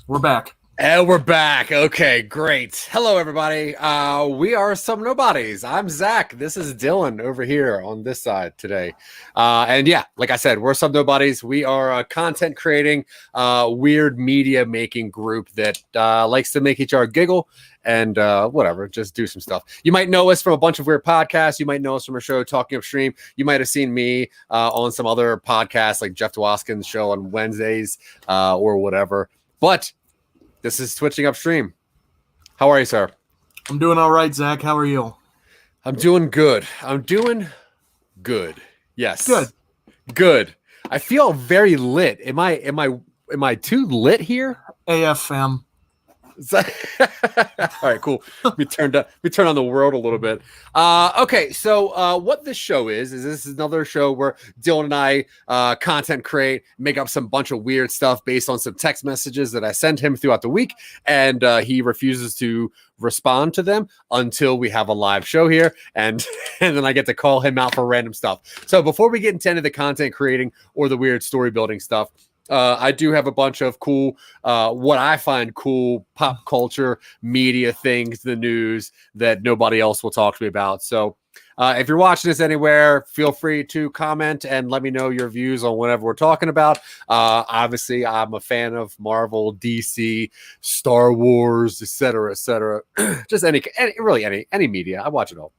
We're back. And we're back. Okay, great. Hello, everybody. We are Some Nobodies. I'm Zach. This is Dylan over here on this side today. And yeah, like I said, we're Some Nobodies. We are a content creating, weird media making group that likes to make each other giggle and whatever, just do some stuff. You might know us from a bunch of weird podcasts. You might know us from a show, Talking UpStream. You might have seen me on some other podcasts like Jeff Dwoskin's show on Wednesdays or whatever. But this is Twitching UpStream. How are you, sir? I'm doing all right, Zach. How are you? I'm doing good. Yes. Good. I feel very lit. Am I too lit here? AF fam. All right, cool. We turned on the world a little bit. Okay, so what this show is this is another show where Dylan and I content create, make up some bunch of weird stuff based on some text messages that I send him throughout the week, and he refuses to respond to them until we have a live show here, and then I get to call him out for random stuff. So before we get into the content creating or the weird story building stuff, I do have a bunch of cool, what I find cool pop culture media things, the news that nobody else will talk to me about. So if you're watching this anywhere, feel free to comment and let me know your views on whatever we're talking about. Obviously, I'm a fan of Marvel, DC, Star Wars, etc., etc. Just any media. I watch it all.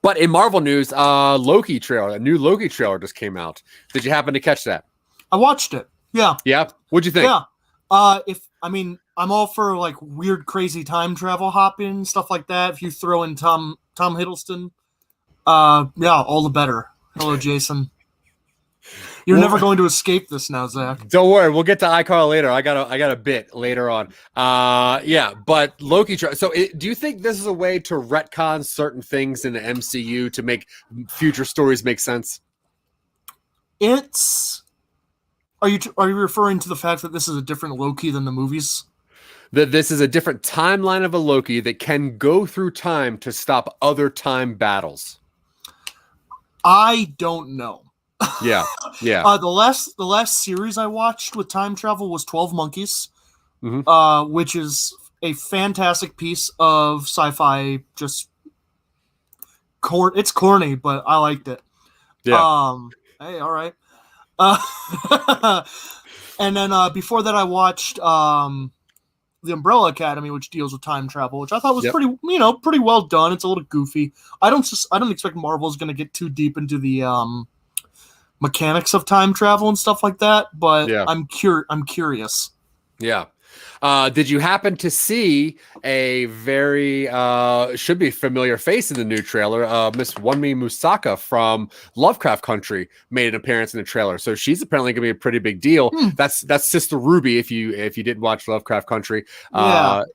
But in Marvel news, Loki trailer, a new Loki trailer just came out. Did you happen to catch that? I watched it. Yeah. Yeah. What'd you think? Yeah. I'm all for like weird, crazy time travel hopping stuff like that. If you throw in Tom Hiddleston, yeah, all the better. Hello, Jason. You're never going to escape this now, Zach. Don't worry, we'll get to iCarl later. I got a bit later on. Yeah, but Loki. So, do you think this is a way to retcon certain things in the MCU to make future stories make sense? Are you referring to the fact that this is a different Loki than the movies? That this is a different timeline of a Loki that can go through time to stop other time battles? I don't know. Yeah. The last series I watched with time travel was 12 Monkeys, which is a fantastic piece of sci-fi. Just it's corny, but I liked it. Yeah. Hey, all right. And then before that, I watched The Umbrella Academy, which deals with time travel, which I thought was pretty well done. It's a little goofy. I don't expect Marvel's going to get too deep into the mechanics of time travel and stuff like that, but yeah. I'm curious. Yeah. Did you happen to see a very should be familiar face in the new trailer? Miss Wunmi Musaka from Lovecraft Country made an appearance in the trailer, so she's apparently going to be a pretty big deal. That's Sister Ruby. If you didn't watch Lovecraft Country,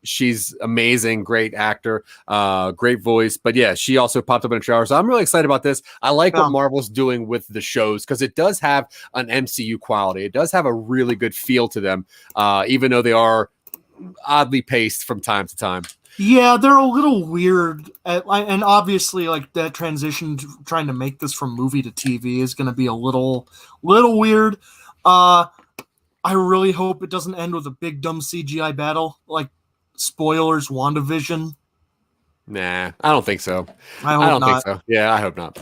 she's amazing, great actor, great voice. But yeah, she also popped up in the trailer, so I'm really excited about this. I like what Marvel's doing with the shows because it does have an MCU quality. It does have a really good feel to them, even though they are oddly paced from time to time. Yeah, they're a little weird, and obviously, like that transition to trying to make this from movie to TV is going to be a little weird. I really hope it doesn't end with a big dumb CGI battle, like spoilers, WandaVision. Nah, I don't think so. I don't think so. Yeah, I hope not.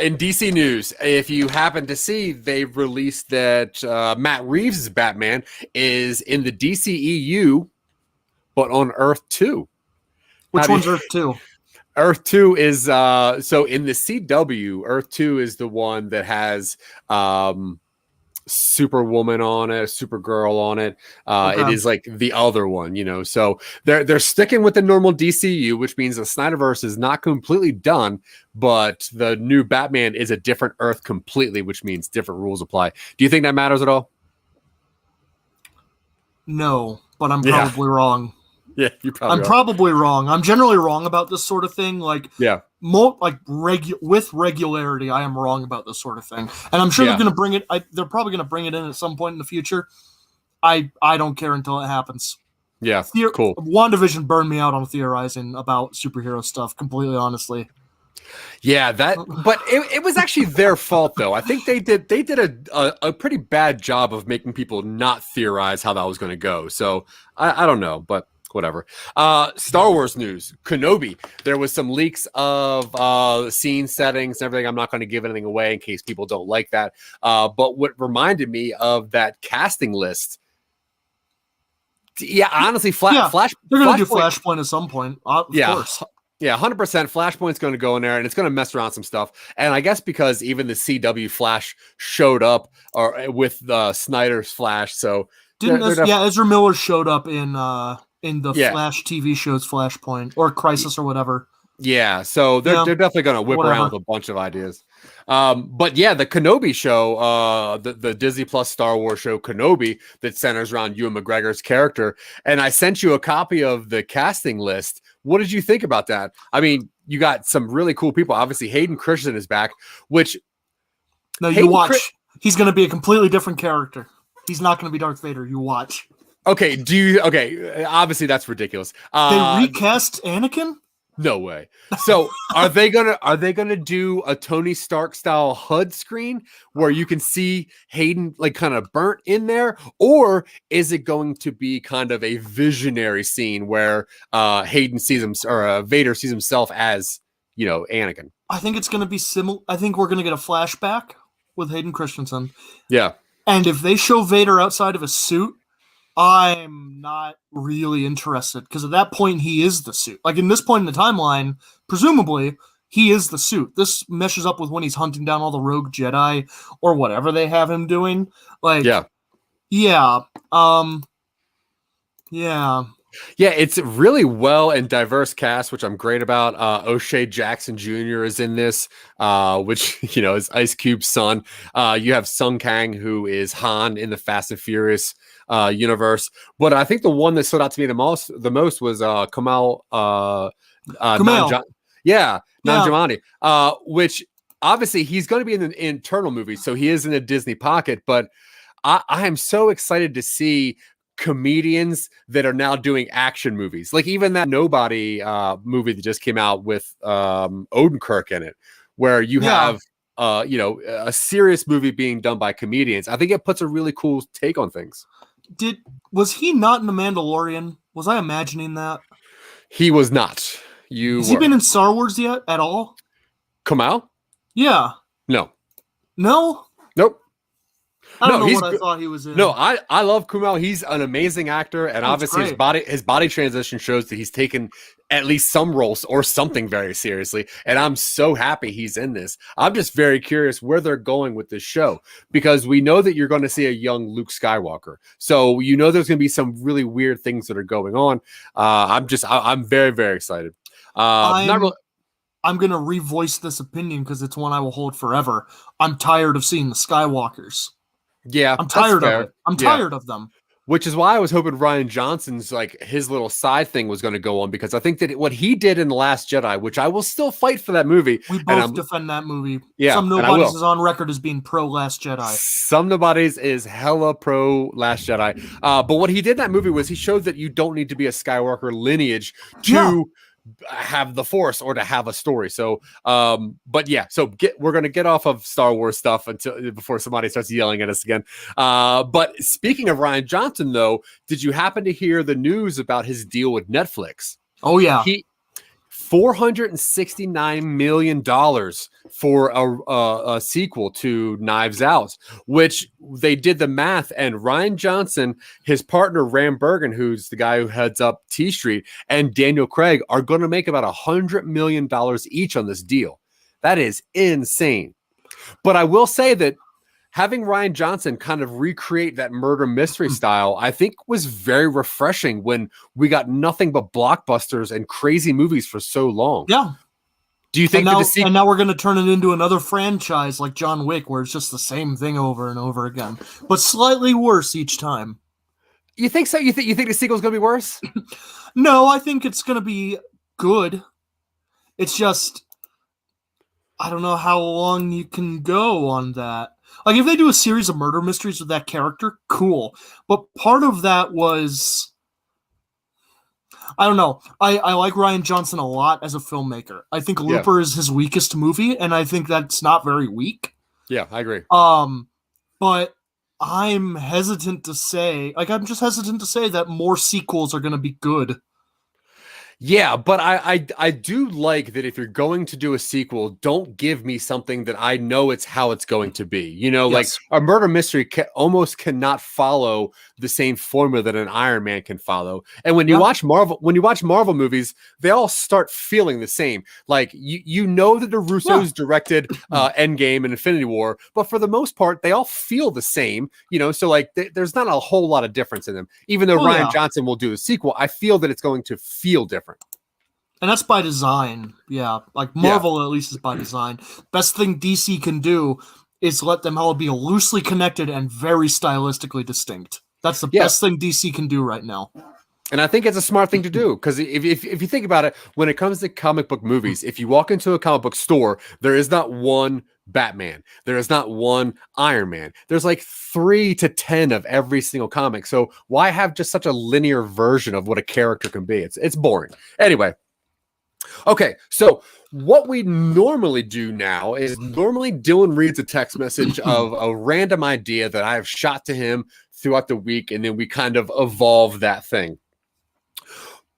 In DC news, if you happen to see, they've released that Matt Reeves' Batman is in the DCEU, but on Earth 2. Which one's Earth 2? Earth 2 is so in the CW, Earth 2 is the one that has Superwoman on it, Supergirl on it. It Okay. is like the other one, you know. So they're sticking with the normal DCU, which means the Snyderverse is not completely done, but the new Batman is a different Earth completely, which means different rules apply. Do you think that matters at all? No, but I'm Yeah. probably wrong. Yeah, you probably I'm are. probably wrong. I'm generally wrong about this sort of thing. Like, Yeah. with regularity, I am wrong about this sort of thing, and I'm sure Yeah. they're going to bring it. They're probably going to bring it in at some point in the future. I don't care until it happens. Yeah, cool. WandaVision burned me out on theorizing about superhero stuff. Completely, honestly. Yeah, but it was actually their fault though. I think they did a pretty bad job of making people not theorize how that was going to go. So I don't know, but whatever. Star Wars news, Kenobi. There was some leaks of scene settings and everything. I'm not going to give anything away in case people don't like that. But what reminded me of that casting list. Yeah, honestly, They're going to do Flashpoint. Flashpoint at some point. Of course. Yeah, 100%. Flashpoint's going to go in there, and it's going to mess around some stuff. And I guess because even the CW Flash showed up with Snyder's Flash, so Ezra Miller showed up in the Flash TV show's Flashpoint or Crisis or whatever. Yeah, so they're definitely going to whip around with a bunch of ideas. But yeah, the Kenobi show, the Disney Plus Star Wars show Kenobi that centers around Ewan McGregor's character, and I sent you a copy of the casting list. What did you think about that? I mean, you got some really cool people. Obviously, Hayden Christensen is back, which... No, you watch. He's going to be a completely different character. He's not going to be Darth Vader. You watch. Okay, obviously that's ridiculous. They recast Anakin? No way. So are they gonna do a Tony Stark style HUD screen where you can see Hayden like kind of burnt in there, or is it going to be kind of a visionary scene where Hayden sees him or Vader sees himself as Anakin? I think it's going to be similar. I think we're going to get a flashback with Hayden Christensen. Yeah, and if they show Vader outside of a suit, I'm not really interested because at that point he is the suit. Like in this point in the timeline, presumably he is the suit. This meshes up with when he's hunting down all the rogue Jedi or whatever they have him doing. Like, yeah, it's really well and diverse cast, which I'm great about. O'Shea Jackson Jr. is in this, which is Ice Cube's son. You have Sung Kang, who is Han in the Fast and Furious universe. But I think the one that stood out to me the most was Kamal. Nanjiani, which obviously he's going to be in the internal movie, so he is in a Disney pocket. But I am so excited to see comedians that are now doing action movies, like even that Nobody movie that just came out with Odenkirk in it, where you have a serious movie being done by comedians. I think it puts a really cool take on things. Was he not in The Mandalorian? Was I imagining that? He was not. Has he been in Star Wars yet at all? Kamal? Yeah. No. No? Nope. I don't know what I thought he was in. No, I love Kumail. He's an amazing actor, and obviously his body transition shows that he's taken at least some roles or something very seriously, and I'm so happy he's in this. I'm just very curious where they're going with this show, because we know that you're going to see a young Luke Skywalker, so there's going to be some really weird things that are going on. I'm very, very excited. I'm going to revoice this opinion because it's one I will hold forever. I'm tired of seeing the Skywalkers. Yeah, I'm tired of it. I'm tired of them. Which is why I was hoping Rian Johnson's his little side thing was going to go on, because I think that what he did in The Last Jedi, which I will still fight for that movie. We both defend that movie. Yeah, Some Nobodies is on record as being pro Last Jedi. Some Nobodies is hella pro Last Jedi. But what he did in that movie was he showed that you don't need to be a Skywalker lineage to have the Force or to have a story. So we're going to get off of Star Wars stuff before somebody starts yelling at us again. But speaking of Rian Johnson, though, did you happen to hear the news about his deal with Netflix? Oh yeah. $469 million for a sequel to Knives Out, which they did the math, and Rian Johnson, his partner Ram Bergen, who's the guy who heads up T Street, and Daniel Craig are going to make about $100 million each on this deal. That is insane. But I will say that having Ryan Johnson kind of recreate that murder mystery style, I think was very refreshing when we got nothing but blockbusters and crazy movies for so long. Yeah. Do you think and now we're going to turn it into another franchise like John Wick, where it's just the same thing over and over again, but slightly worse each time? You think so? You think the sequel's going to be worse? No, I think it's going to be good. It's just, I don't know how long you can go on that. Like, if they do a series of murder mysteries with that character, cool. But part of that was, I don't know. I like Ryan Johnson a lot as a filmmaker. I think Looper is his weakest movie, and I think that's not very weak. Yeah, I agree. But I'm hesitant to say, I'm just hesitant to say that more sequels are going to be good. Yeah, but I do like that if you're going to do a sequel, don't give me something that I know it's how it's going to be. You know, like a murder mystery almost cannot follow the same formula that an Iron Man can follow. And when you watch Marvel movies, they all start feeling the same. Like you know that the Russos directed Endgame and Infinity War, but for the most part, they all feel the same. You know, so like there's not a whole lot of difference in them. Even though Ryan Johnson will do a sequel, I feel that it's going to feel different. And that's by design. Yeah. Like Marvel at least is by design. Best thing DC can do is let them all be loosely connected and very stylistically distinct. That's the best thing DC can do right now. And I think it's a smart thing to do, because if you think about it, when it comes to comic book movies, if you walk into a comic book store, there is not one Batman. There is not one Iron Man. There's like 3 to 10 of every single comic. So why have just such a linear version of what a character can be? It's boring. Anyway. Okay, so what we normally do now is normally Dylan reads a text message of a random idea that I have shot to him throughout the week, and then we kind of evolve that thing.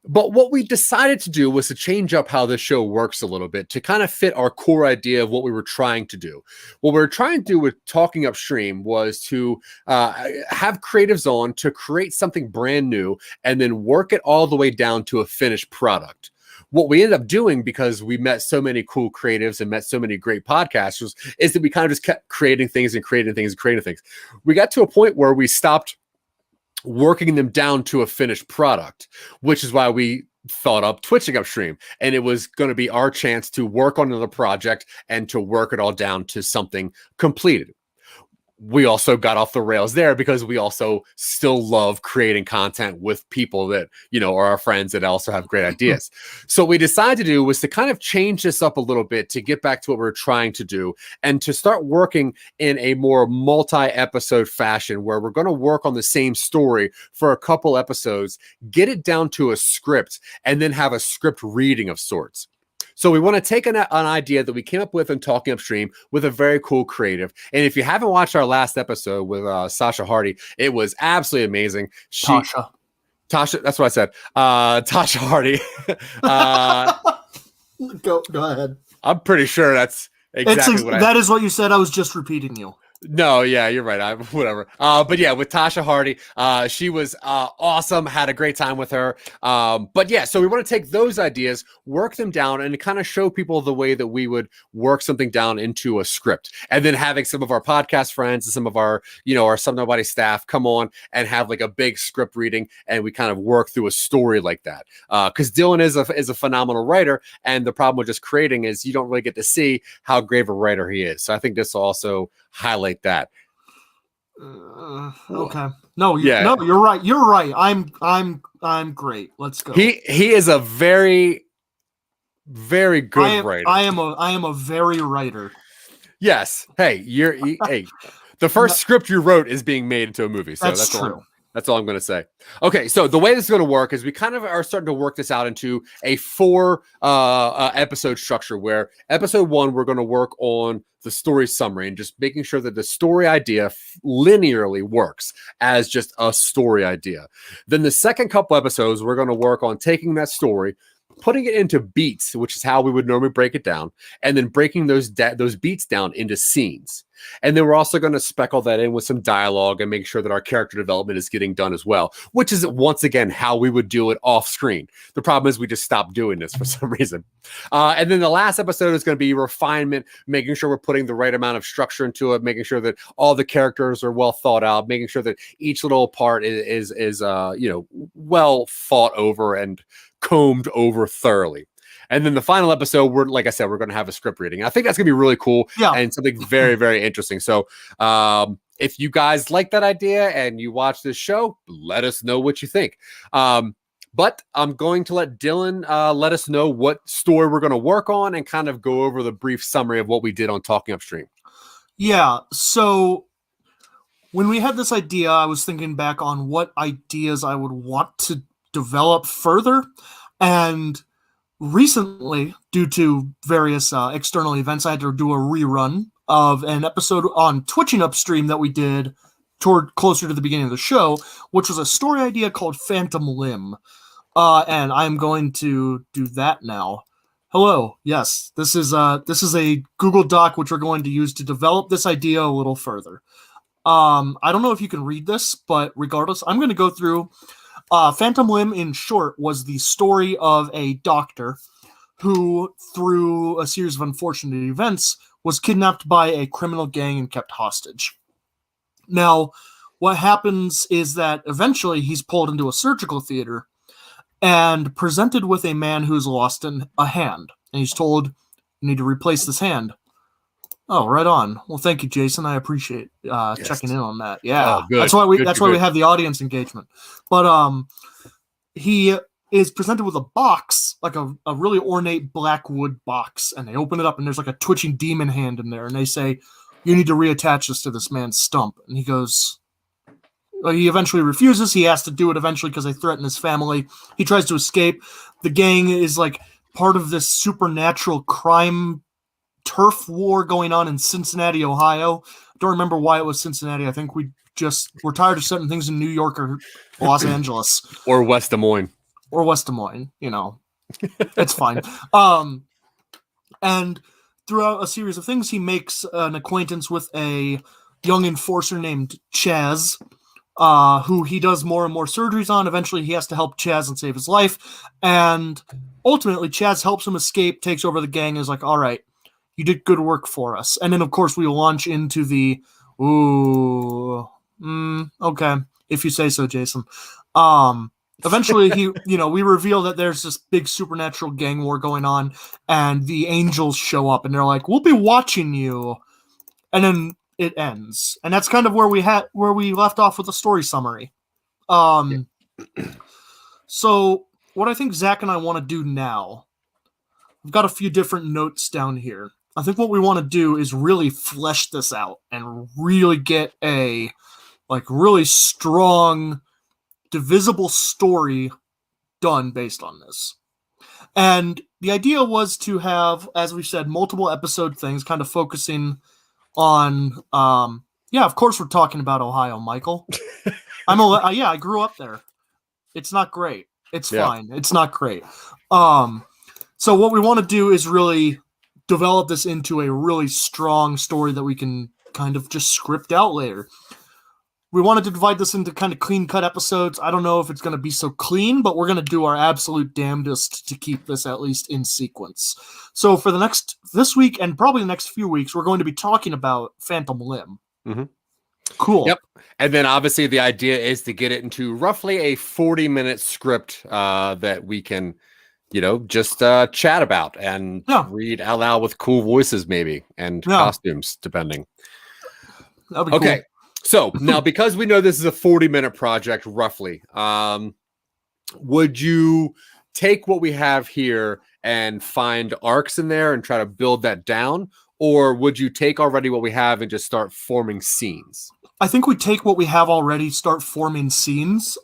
But what we decided to do was to change up how this show works a little bit to kind of fit our core idea of what we were trying to do. What we were trying to do with Talking Upstream was to have creatives on to create something brand new and then work it all the way down to a finished product. What we ended up doing, because we met so many cool creatives and met so many great podcasters, is that we kind of just kept creating things and creating things and creating things. We got to a point where we stopped working them down to a finished product, which is why we thought up Twitching Upstream. And it was going to be our chance to work on another project and to work it all down to something completed. We also got off the rails there because we also still love creating content with people that, you know, are our friends that also have great ideas. So what we decided to do was to kind of change this up a little bit to get back to what we're trying to do and to start working in a more multi-episode fashion where we're going to work on the same story for a couple episodes, get it down to a script, and then have a script reading of sorts. So we want to take an idea that we came up with in Talking Upstream with a very cool creative. And if you haven't watched our last episode with Sasha Hardy, it was absolutely amazing. Tasha, that's what I said. Tasha Hardy. Go ahead. I'm pretty sure that's exactly what that is what you said. I was just repeating you. No, yeah, you're right. Whatever. But yeah, with Tasha Hardy, she was awesome. Had a great time with her. But yeah, so we want to take those ideas, work them down, and kind of show people the way that we would work something down into a script. And then having some of our podcast friends and some of our, you know, our Some Nobodies staff come on and have like a big script reading, and we kind of work through a story like that. Because Dylan is a phenomenal writer, and the problem with just creating is you don't really get to see how great of a writer he is. So I think this will also highlight that. Okay. No, you're right. You're right. I'm great. Let's go. He is a very, very good writer. I am a very writer. Yes. Hey, hey. The first script you wrote is being made into a movie. So that's true. That's all I'm going to say. Okay, so the way this is going to work is we kind of are starting to work this out into a 4 episode structure where episode 1, we're going to work on the story summary and just making sure that the story idea linearly works as just a story idea. Then the second couple episodes, we're going to work on taking that story, putting it into beats, which is how we would normally break it down, and then breaking those beats down into scenes. And then we're also going to speckle that in with some dialogue and make sure that our character development is getting done as well, which is once again how we would do it off screen. The problem is we just stopped doing this for some reason. And then the last episode is going to be refinement, making sure we're putting the right amount of structure into it, making sure that all the characters are well thought out, making sure that each little part is well thought over and combed over thoroughly. And then the final episode, like I said, we're going to have a script reading. I think that's going to be really cool and something very, very interesting. So if you guys like that idea and you watch this show, let us know what you think. But I'm going to let Dylan let us know what story we're going to work on and kind of go over the brief summary of what we did on Talking Upstream. Yeah, so when we had this idea, I was thinking back on what ideas I would want to develop further. And recently, due to various external events, I had to do a rerun of an episode on Twitching UpStream that we did toward closer to the beginning of the show, which was a story idea called Phantom Limb. And I'm going to do that now. Hello. Yes, this is a Google Doc which we're going to use to develop this idea a little further. I don't know if you can read this, but regardless, I'm going to go through. Phantom Limb, in short, was the story of a doctor who, through a series of unfortunate events, was kidnapped by a criminal gang and kept hostage. Now, what happens is that eventually he's pulled into a surgical theater and presented with a man who's lost a hand. And he's told, you need to replace this hand. Oh, right on. Well, thank you, Jason. I appreciate checking in on that. Yeah, oh, good. That's why we have the audience engagement. But he is presented with a box, like a really ornate black wood box, and they open it up, and there's like a twitching demon hand in there, and they say, "You need to reattach this to this man's stump." And he goes. He eventually refuses. He has to do it eventually because they threaten his family. He tries to escape. The gang is like part of this supernatural crime turf war going on in Cincinnati, Ohio. I don't remember why it was Cincinnati. I think we're tired of setting things in New York or Los Angeles. Or West Des Moines. It's fine. And throughout a series of things, he makes an acquaintance with a young enforcer named Chaz, who he does more and more surgeries on. Eventually, he has to help Chaz and save his life. And ultimately, Chaz helps him escape, takes over the gang, and is like, all right, you did good work for us. And then, of course, we launch into the, okay, if you say so, Jason. Eventually, we reveal that there's this big supernatural gang war going on, and the angels show up, and they're like, we'll be watching you. And then it ends. And that's kind of where we left off with the story summary. So what I think Zach and I want to do now, I've got a few different notes down here. I think what we want to do is really flesh this out and really get a really strong, divisible story done based on this. And the idea was to have, as we said, multiple episode things kind of focusing on, of course we're talking about Ohio, Michael. I grew up there. It's not great. It's fine. It's not great. So what we want to do is really develop this into a really strong story that we can kind of just script out later. We wanted to divide this into kind of clean-cut episodes. I don't know if it's going to be so clean, but we're going to do our absolute damnedest to keep this at least in sequence. So for this week and probably the next few weeks, we're going to be talking about Phantom Limb. Mm-hmm. Cool. Yep. And then obviously the idea is to get it into roughly a 40-minute script that we can, just chat about and read out loud with cool voices maybe and costumes, depending. That'd be okay. Cool. So now, because we know this is a 40-minute project, roughly, would you take what we have here and find arcs in there and try to build that down? Or would you take already what we have and just start forming scenes? I think we take what we have already, start forming scenes.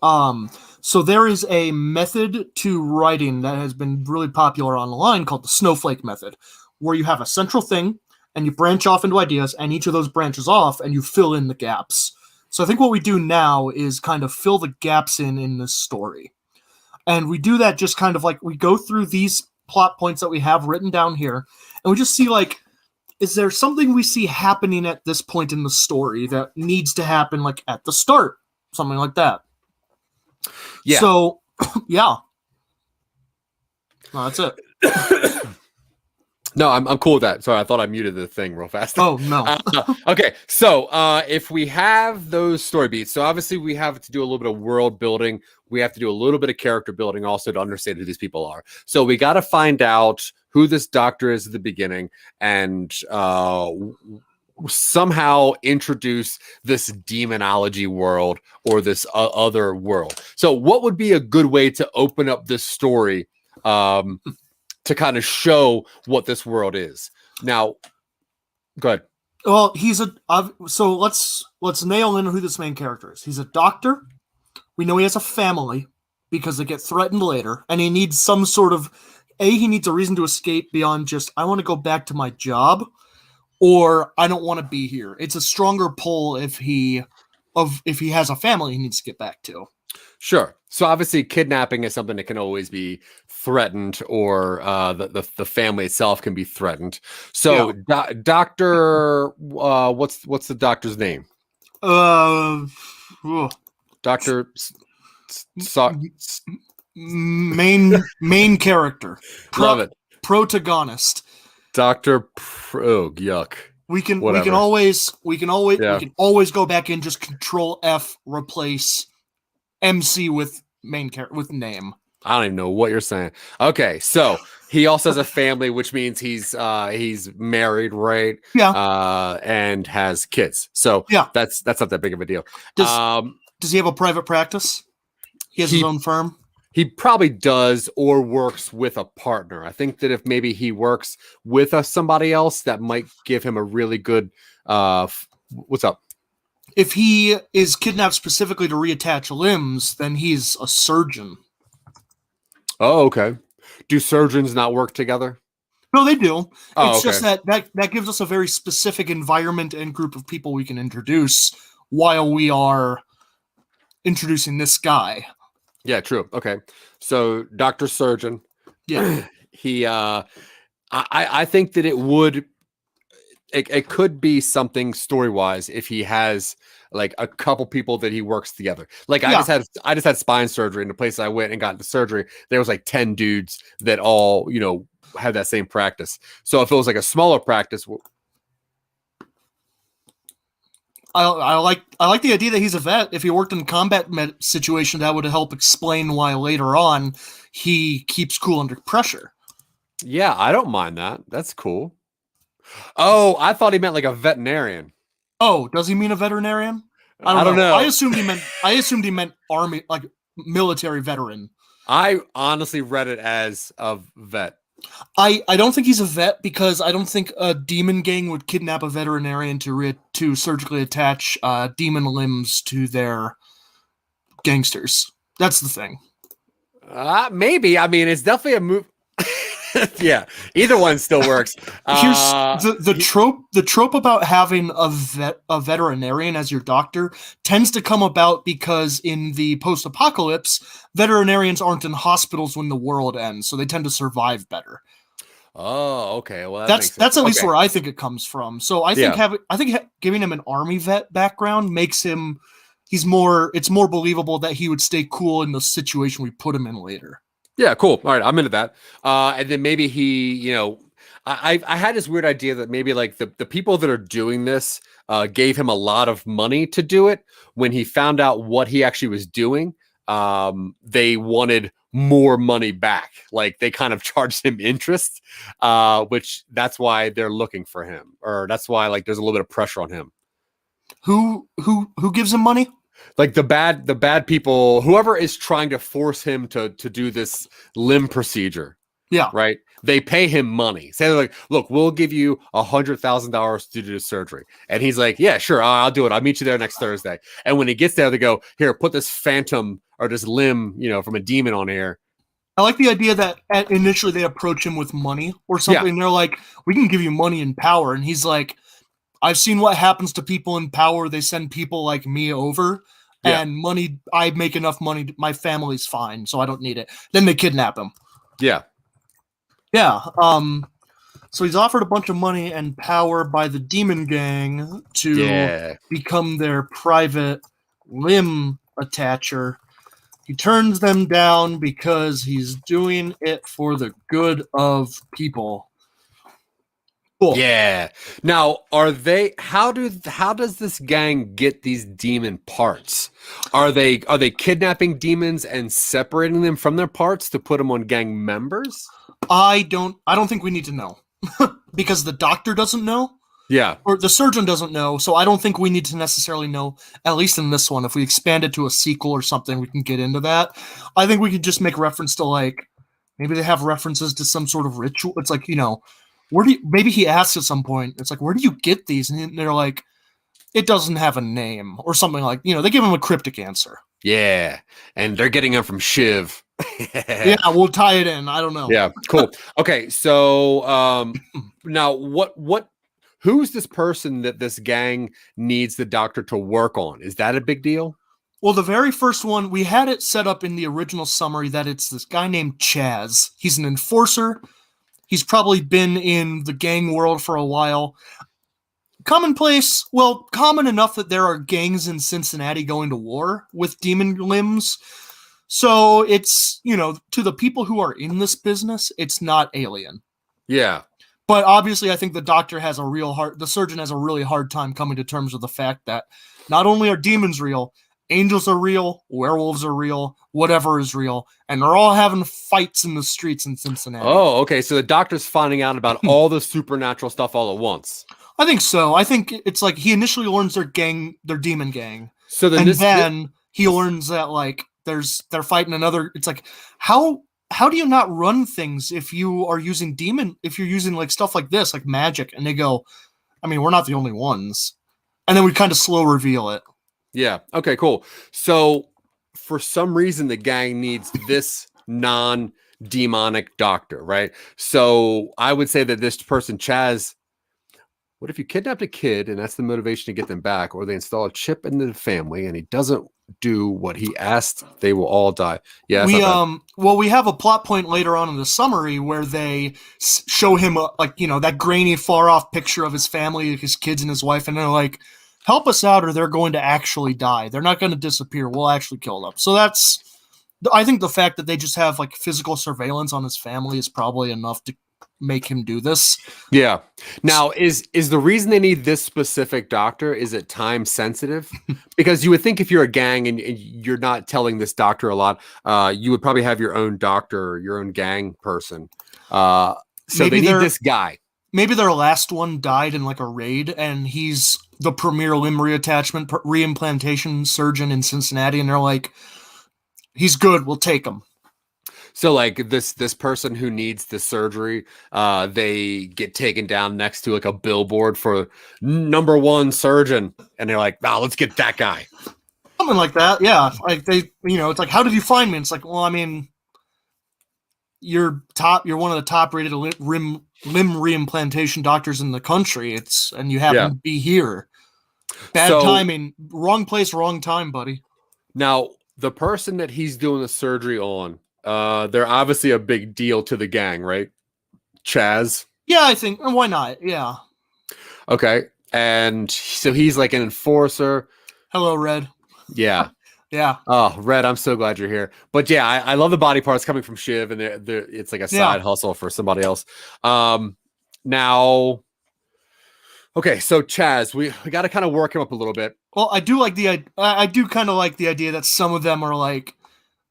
So there is a method to writing that has been really popular online called the Snowflake Method, where you have a central thing, and you branch off into ideas, and each of those branches off, and you fill in the gaps. So I think what we do now is kind of fill the gaps in this story. And we do that just kind of like we go through these plot points that we have written down here, and we just see like, is there something we see happening at this point in the story that needs to happen like at the start? Something like that. Yeah. So, yeah. No, that's it. No, I'm cool with that. Sorry, I thought I muted the thing real fast. Oh, no. Okay, so if we have those story beats, so obviously we have to do a little bit of world building. We have to do a little bit of character building also to understand who these people are. So we got to find out who this doctor is at the beginning and somehow introduce this demonology world or this other world. So what would be a good way to open up this story to kind of show what this world is? Now, go ahead. Well, so let's nail in who this main character is. He's a doctor. We know he has a family because they get threatened later, and he needs some sort of he needs a reason to escape beyond just I want to go back to my job or I don't want to be here. It's a stronger pull if he has a family he needs to get back to. Sure. So obviously kidnapping is something that can always be threatened, or the family itself can be threatened. So yeah. Doctor, what's the doctor's name? Doctor main character. Love it. Protagonist. Doctor. Oh, yuck. We can always go back and just Control F replace MC with main character with name. I don't even know what you're saying. Okay, so he also has a family, which means he's married, right? Yeah. And has kids. So yeah, that's not that big of a deal. Does he have a private practice? He has his own firm? He probably does, or works with a partner. I think that if maybe he works with somebody else, that might give him a really good what's up? If he is kidnapped specifically to reattach limbs, then he's a surgeon. Oh, okay. Do surgeons not work together? No, they do. Oh, it's just that gives us a very specific environment and group of people we can introduce while we are introducing this guy. Yeah, true. Okay. So Dr. Surgeon. Yeah. He I think that it could be something story-wise if he has like a couple people that he works together. Like I just had spine surgery, and the place I went and got the surgery, there was like 10 dudes that all, had that same practice. So if it was like a smaller practice, I like the idea that he's a vet. If he worked in a combat situation, that would help explain why later on he keeps cool under pressure. Yeah, I don't mind that. That's cool. Oh, I thought he meant like a veterinarian. Oh, does he mean a veterinarian? I don't know. I assumed he meant army, like military veteran. I honestly read it as a vet. I don't think he's a vet because I don't think a demon gang would kidnap a veterinarian to surgically attach demon limbs to their gangsters. That's the thing. Maybe. I mean, it's definitely a move. Yeah, either one still works. Here's the trope about having a veterinarian as your doctor tends to come about because in the post-apocalypse, veterinarians aren't in hospitals when the world ends, so they tend to survive better. Oh, okay. Well, that's at least where I think it comes from. So I think giving him an army vet background makes him it's more believable that he would stay cool in the situation we put him in later. Yeah, cool. All right, I'm into that. And then maybe he, I had this weird idea that maybe like the people that are doing this gave him a lot of money to do it. When he found out what he actually was doing, they wanted more money back. Like they kind of charged him interest, which that's why they're looking for him, or that's why like there's a little bit of pressure on him. Who gives him money? Like the bad people, whoever is trying to force him to do this limb procedure. Yeah. Right. They pay him money. Say like, look, we'll give you $100,000 to do the surgery. And he's like, yeah, sure. I'll do it. I'll meet you there next Thursday. And when he gets there, they go, here, put this phantom or this limb, from a demon on here. I like the idea that initially they approach him with money or something. Yeah. And they're like, we can give you money and power. And he's like, I've seen what happens to people in power. They send people like me over. and money. I make enough money. My family's fine, so I don't need it. Then they kidnap him. Yeah. Yeah. So he's offered a bunch of money and power by the demon gang to become their private limb attacher. He turns them down because he's doing it for the good of people. Cool. Yeah. Now, are they? How does this gang get these demon parts? Are they kidnapping demons and separating them from their parts to put them on gang members? I don't think we need to know. Because the doctor doesn't know. Yeah. Or the surgeon doesn't know, so I don't think we need to necessarily know, at least in this one. If we expand it to a sequel or something, we can get into that. I think we could just make reference to, like, maybe they have references to some sort of ritual. It's like, maybe he asks at some point, it's like, where do you get these? And they're like, it doesn't have a name or something like, they give him a cryptic answer. Yeah. And they're getting them from Shiv. Yeah, we'll tie it in. I don't know. Yeah, cool. Okay, so now who's this person that this gang needs the doctor to work on? Is that a big deal? Well, the very first one, we had it set up in the original summary that it's this guy named Chaz. He's an enforcer. He's probably been in the gang world for a while. Common enough that there are gangs in Cincinnati going to war with demon limbs. So it's, to the people who are in this business, it's not alien. Yeah. But obviously I think the surgeon has a really hard time coming to terms with the fact that not only are demons real, angels are real, werewolves are real, whatever is real, and they're all having fights in the streets in Cincinnati. Oh, okay. So the doctor's finding out about all the supernatural stuff all at once. I think so. I think it's like he initially learns their demon gang. So then he learns that, like, they're fighting another. It's like, how do you not run things if you're using like stuff like this, like magic? And they go, I mean, we're not the only ones. And then we kind of slow reveal it. Yeah. Okay, cool. So for some reason, the gang needs this non-demonic doctor, right? So I would say that this person, Chaz, what if you kidnapped a kid and that's the motivation to get them back, or they install a chip into the family and he doesn't do what he asked, they will all die. Yeah. We have a plot point later on in the summary where they show him that grainy far off picture of his family, his kids and his wife. And they're like, help us out or they're going to actually die. They're not going to disappear. We'll actually kill them. So I think the fact that they just have like physical surveillance on his family is probably enough to make him do this. Yeah. Now, is the reason they need this specific doctor, is it time sensitive? Because you would think if you're a gang and you're not telling this doctor a lot, you would probably have your own doctor or your own gang person. So maybe they need this guy. Maybe their last one died in like a raid and he's the premier limb reattachment reimplantation surgeon in Cincinnati, and they're like, he's good, we'll take him. So like this person who needs the surgery, they get taken down next to like a billboard for #1 surgeon, and they're like, let's get that guy. Something like that, yeah. Like they, it's like, how did you find me? It's like, well, I mean, you're one of the top rated limb reimplantation doctors in the country. And you happen to be here. Bad timing, wrong place, wrong time, buddy. Now, the person that he's doing the surgery on, they're obviously a big deal to the gang, right? Chaz? Yeah, I think. Why not? Yeah. Okay. And so he's like an enforcer. Hello, Red. Yeah. Yeah. Oh, Red, I'm so glad you're here. But yeah, I love the body parts coming from Shiv, and it's like a side hustle for somebody else. Now, okay, so Chaz, we got to kind of work him up a little bit. Well, I do kind of like the idea that some of them are like,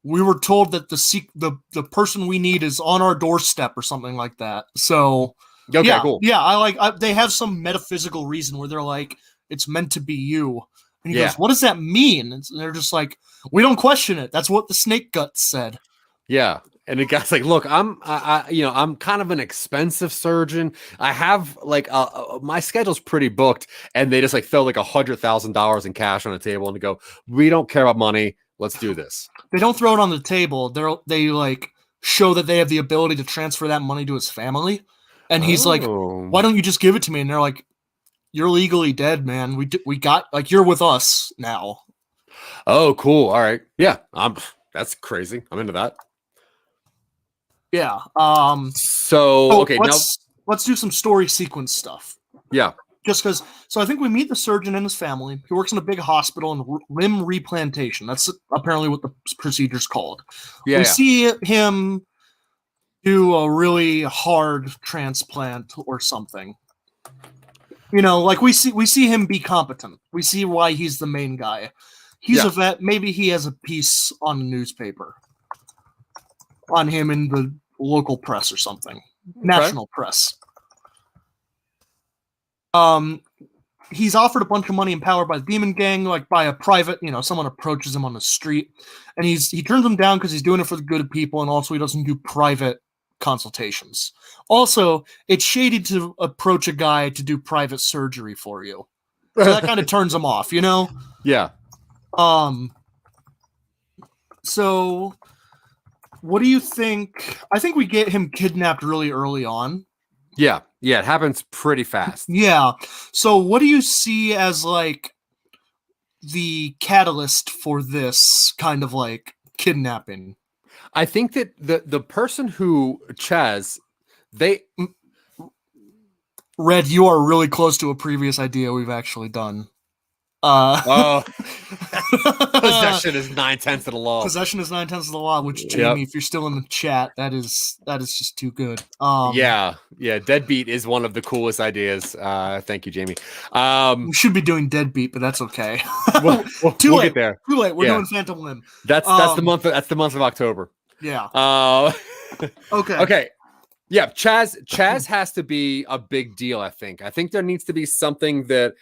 we were told that the person we need is on our doorstep or something like that. So okay, cool. Yeah, they have some metaphysical reason where they're like, it's meant to be you. And he goes, what does that mean? And they're just like, we don't question it. That's what the snake guts said. Yeah. And the guy's like, look, I'm kind of an expensive surgeon. I have like my schedule's pretty booked, and they just like throw like $100,000 in cash on the table and they go, we don't care about money. Let's do this. They don't throw it on the table. They like show that they have the ability to transfer that money to his family. And he's like, why don't you just give it to me? And they're like, you're legally dead, man. We got, like, you're with us now. Oh, cool. All right. Yeah. That's crazy. I'm into that. Yeah. So okay, now let's do some story sequence stuff. yeah. Just because, so I think we meet the surgeon and his family. He works in a big hospital in limb replantation. That's apparently what the procedure's called. Yeah. We Yeah. see him do a really hard transplant or something. You know, like we see him be competent. We see why he's the main guy. He's a vet. Maybe he has a piece on the newspaper on him in the local press or something. National press. He's offered a bunch of money and power by the demon gang, like by a private, you know, someone approaches him on the street, and he turns them down because he's doing it for the good of people, and also he doesn't do private consultations. Also, it's shady to approach a guy to do private surgery for you. So that kind of turns him off, you know? Yeah. So what do you think? I think we get him kidnapped really early on. Yeah. Yeah. It happens pretty fast. Yeah. So what do you see as like the catalyst for this kind of like kidnapping? I think that the person who Chaz, Red, you are really close to a previous idea we've actually done. Possession is 9/10 of the law. Possession is 9/10 of the law. Which, Jamie, if you're still in the chat, that is just too good. Yeah. Deadbeat is one of the coolest ideas. Thank you, Jamie. We should be doing Deadbeat, but that's okay. We'll get there. Too late. We're doing Phantom Limb. That's the month. That's the month of October. Yeah. Okay. Okay. Yeah, Chaz has to be a big deal, I think. I think there needs to be something that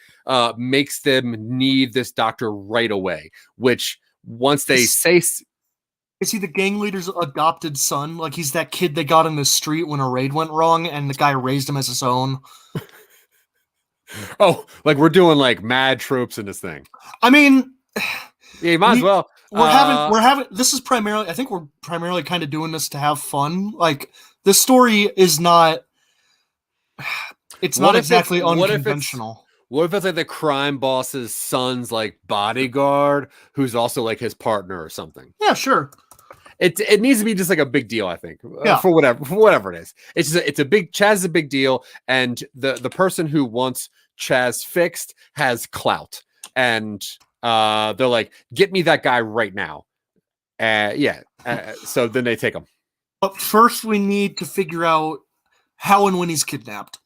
makes them need this doctor right away, which once they say... Is he the gang leader's adopted son? Like he's that kid they got in the street when a raid went wrong and the guy raised him as his own? Oh, like we're doing like mad tropes in this thing. I mean... Yeah, you might as well. We're having this is primarily, I think we're primarily kind of doing this to have fun. Like this story is not, it's not exactly unconventional. What if it's like the crime boss's son's like bodyguard who's also like his partner or something? Yeah, sure. It needs to be just like a big deal, I think. Yeah. For whatever it is. It's a big Chaz is a big deal, and the person who wants Chaz fixed has clout. And they're like, get me that guy right now. So then they take him. But first we need to figure out how and when he's kidnapped.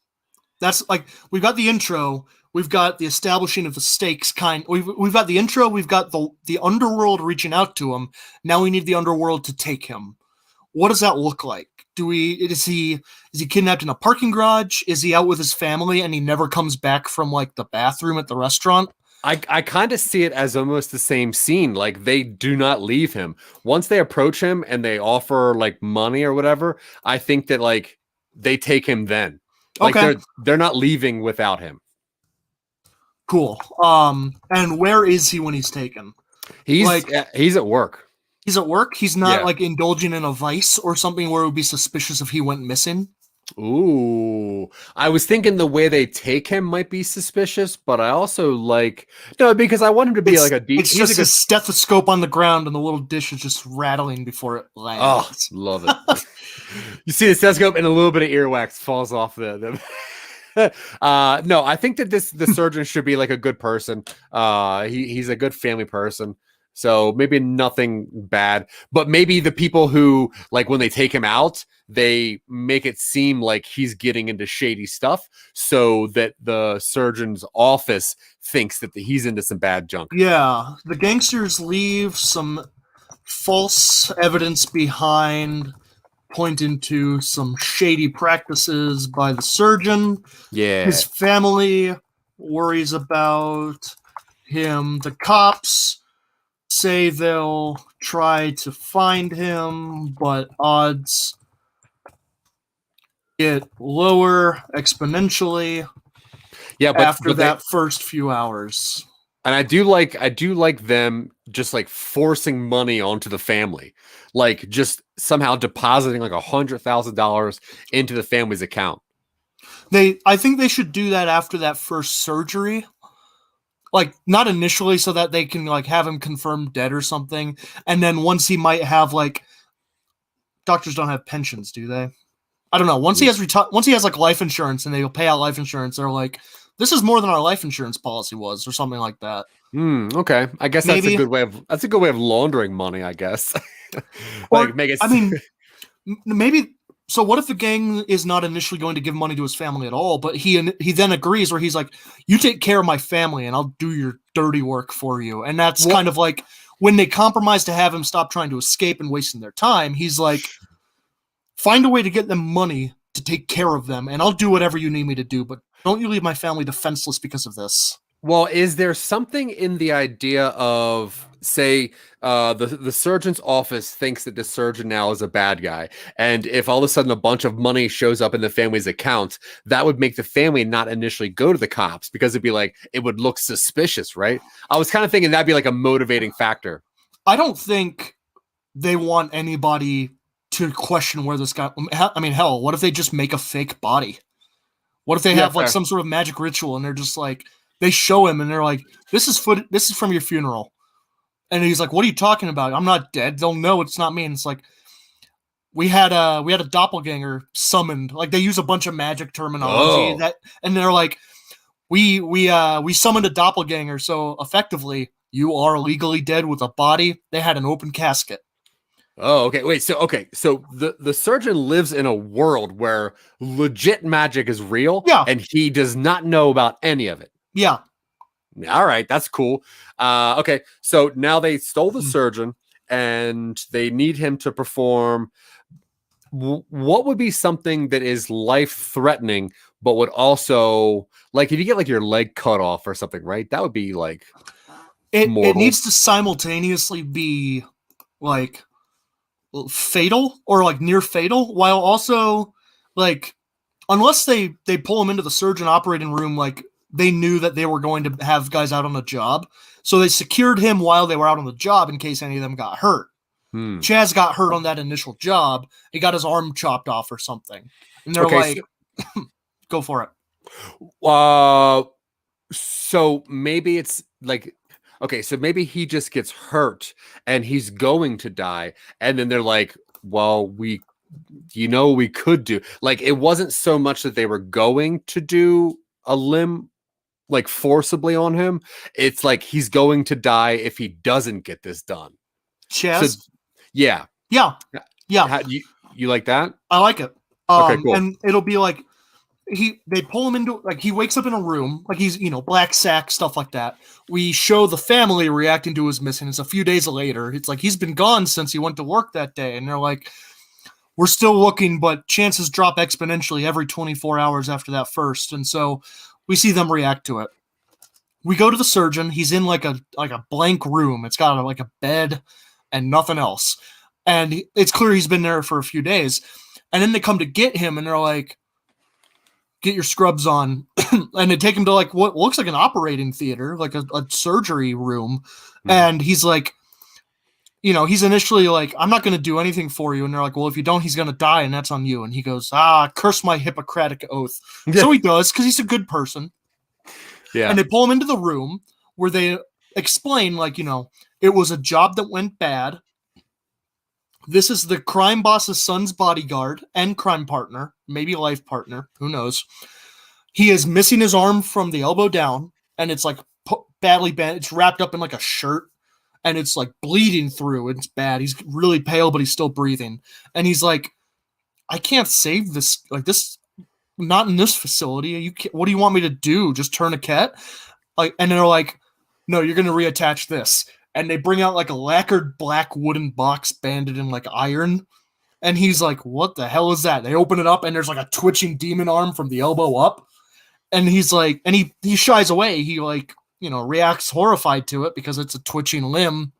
That's like, we've got the intro, we've got the establishing of the stakes we've got the intro, we've got the underworld reaching out to him. Now we need the underworld to take him. What does that look like? Is he kidnapped in a parking garage? Is he out with his family and he never comes back from like the bathroom at the restaurant? I kind of see it as almost the same scene. Like they do not leave him. Once they approach him and they offer like money or whatever, I think that like they take him then. Like they're not leaving without him. Cool. And where is he when he's taken? He's at work. He's at work? He's not like indulging in a vice or something where it would be suspicious if he went missing? Ooh, I was thinking the way they take him might be suspicious, but I also because I want him to be like a deep. It's just a stethoscope on the ground, and the little dish is just rattling before it lands. Oh, love it! You see the stethoscope, and a little bit of earwax falls off the. No, I think that the surgeon should be like a good person. He's a good family person. So maybe nothing bad, but maybe the people who like when they take him out, they make it seem like he's getting into shady stuff so that the surgeon's office thinks that he's into some bad junk. Yeah. The gangsters leave some false evidence behind, pointing to some shady practices by the surgeon. Yeah. His family worries about him. The cops say they'll try to find him, but odds get lower exponentially after that first few hours. And I do like them just like forcing money onto the family, like just somehow depositing like $100,000 into the family's account. I think they should do that after that first surgery. like not initially so that they can like have him confirmed dead or something, and then once he might have like doctors don't have pensions, do they? I don't know. Once he has like life insurance and they'll pay out life insurance, they're like, this is more than our life insurance policy was, or something like that. Okay, I guess that's a good way of laundering money, I guess. Like or, make it. I mean, maybe. So what if the gang is not initially going to give money to his family at all, but he then agrees where he's like, you take care of my family and I'll do your dirty work for you. And that's kind of like when they compromise to have him stop trying to escape and wasting their time. He's like, find a way to get them money to take care of them, and I'll do whatever you need me to do, but don't you leave my family defenseless because of this. Well, is there something in the idea of, say, the surgeon's office thinks that the surgeon now is a bad guy, and if all of a sudden a bunch of money shows up in the family's account, that would make the family not initially go to the cops because it'd be like, it would look suspicious, right? I was kind of thinking that'd be like a motivating factor. I don't think they want anybody to question where this guy. I mean, hell, what if they just make a fake body? What if they have like some sort of magic ritual and they're just like, they show him and they're like, this is from your funeral. And he's like, what are you talking about? I'm not dead. They'll know it's not me. And it's like, we had a doppelganger summoned. Like they use a bunch of magic terminology and they're like, we summoned a doppelganger. So effectively you are legally dead with a body. They had an open casket. Oh, okay. Wait, so the surgeon lives in a world where legit magic is real, and he does not know about any of it. Yeah. All right, that's cool. Okay, so now they stole the surgeon, and they need him to perform. What would be something that is life-threatening, but would also, like, if you get like your leg cut off or something, right? That would be like it needs to simultaneously be like fatal or like near fatal, while also like, unless they pull him into the surgeon operating room, like they knew that they were going to have guys out on the job, so they secured him while they were out on the job in case any of them got hurt. Chaz got hurt on that initial job. He got his arm chopped off or something, and they're like, go for it. So maybe it's like, okay, so maybe he just gets hurt and he's going to die. And then they're like, well, we could do, like, it wasn't so much that they were going to do a limb like forcibly on him. It's like he's going to die if he doesn't get this done. Chaz? So, yeah. How, you like that? I like it. Okay, cool. And it'll be like, they pull him into, like, he wakes up in a room, like he's, black sack, stuff like that. We show the family reacting to his missing. It's a few days later. It's like, he's been gone since he went to work that day. And they're like, we're still looking, but chances drop exponentially every 24 hours after that first. And so we see them react to it. We go to the surgeon. He's in like a blank room. It's got like a bed and nothing else. And it's clear he's been there for a few days. And then they come to get him and they're like, get your scrubs on. And they take him to like what looks like an operating theater, like a surgery room. And he's like, he's initially like, I'm not going to do anything for you. And they're like, well, if you don't, he's going to die. And that's on you. And he goes, curse my Hippocratic oath. So he does, because he's a good person. Yeah. And they pull him into the room where they explain, like, it was a job that went bad. This is the crime boss's son's bodyguard and crime partner, maybe life partner, who knows. He is missing his arm from the elbow down, and it's like badly bent. It's wrapped up in like a shirt, and it's like bleeding through. It's bad. He's really pale, but he's still breathing. And he's like, I can't save this. Like, this, not in this facility. What do you want me to do? Just tourniquet? Like, and they're like, no, you're going to reattach this. And they bring out like a lacquered black wooden box banded in like iron. And he's like, what the hell is that? They open it up and there's like a twitching demon arm from the elbow up. And he's like, and he shies away. He like, reacts horrified to it because it's a twitching limb.